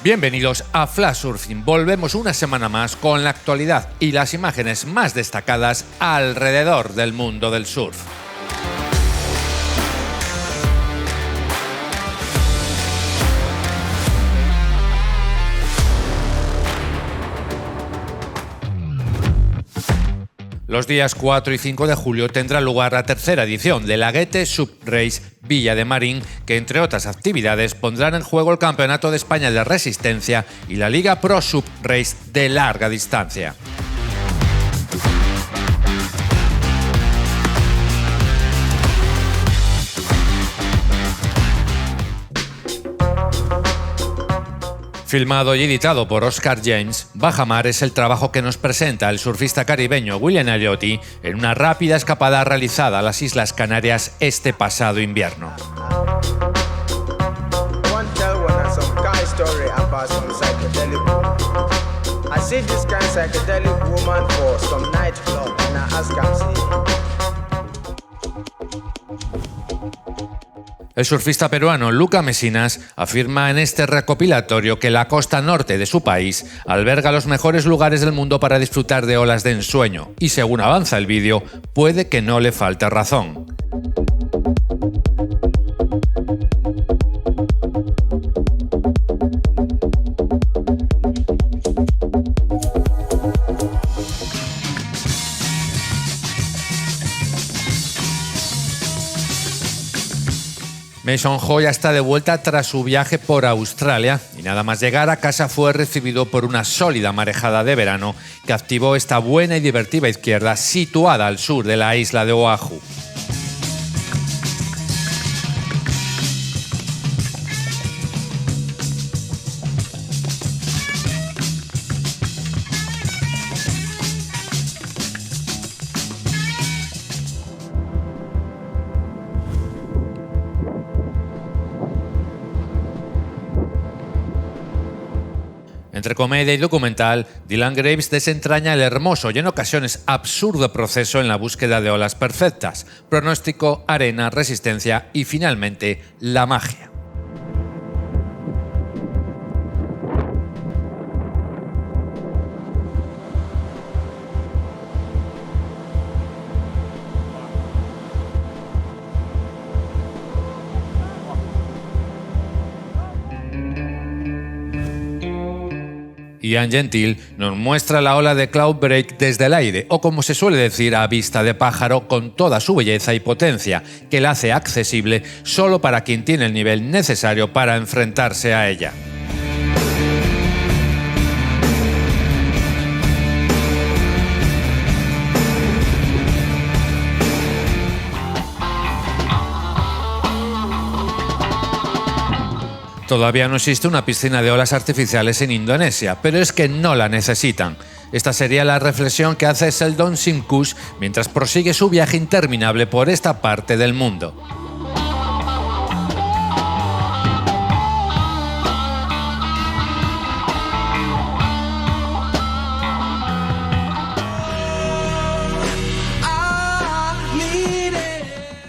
Bienvenidos a Flash Surfing. Volvemos una semana más con la actualidad y las imágenes más destacadas alrededor del mundo del surf. Los días 4 y 5 de julio tendrá lugar la tercera edición de la Goethe Subrace Villa de Marín, que entre otras actividades pondrán en juego el Campeonato de España de Resistencia y la Liga Pro Subrace de larga distancia. Filmado y editado por Oscar James, Bajamar es el trabajo que nos presenta el surfista caribeño William Eliotti en una rápida escapada realizada a las Islas Canarias este pasado invierno. El surfista peruano Luca Mesinas afirma en este recopilatorio que la costa norte de su país alberga los mejores lugares del mundo para disfrutar de olas de ensueño y, según avanza el vídeo, puede que no le falte razón. Mason Ho ya está de vuelta tras su viaje por Australia y nada más llegar a casa fue recibido por una sólida marejada de verano que activó esta buena y divertida izquierda situada al sur de la isla de Oahu. Entre comedia y documental, Dylan Graves desentraña el hermoso y en ocasiones absurdo proceso en la búsqueda de olas perfectas, pronóstico, arena, resistencia y finalmente la magia. Ian Gentile nos muestra la ola de Cloudbreak desde el aire, o como se suele decir, a vista de pájaro, con toda su belleza y potencia, que la hace accesible solo para quien tiene el nivel necesario para enfrentarse a ella. Todavía no existe una piscina de olas artificiales en Indonesia, pero es que no la necesitan. Esta sería la reflexión que hace Sheldon Simkush mientras prosigue su viaje interminable por esta parte del mundo.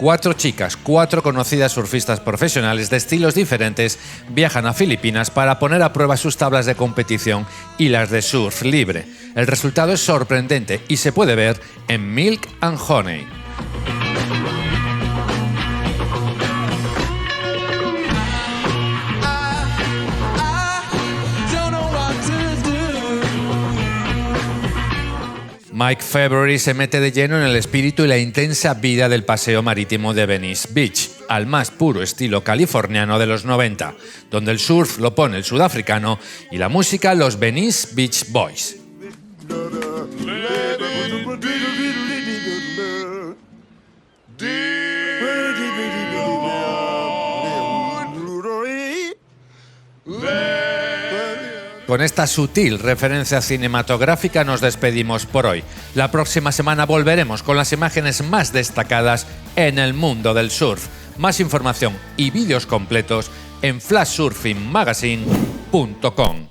Cuatro chicas, cuatro conocidas surfistas profesionales de estilos diferentes, viajan a Filipinas para poner a prueba sus tablas de competición y las de surf libre. El resultado es sorprendente y se puede ver en Milk and Honey. Mike February se mete de lleno en el espíritu y la intensa vida del paseo marítimo de Venice Beach, al más puro estilo californiano de los 90, donde el surf lo pone el sudafricano y la música los Venice Beach Boys. Con esta sutil referencia cinematográfica nos despedimos por hoy. La próxima semana volveremos con las imágenes más destacadas en el mundo del surf. Más información y vídeos completos en flashsurfingmagazine.com.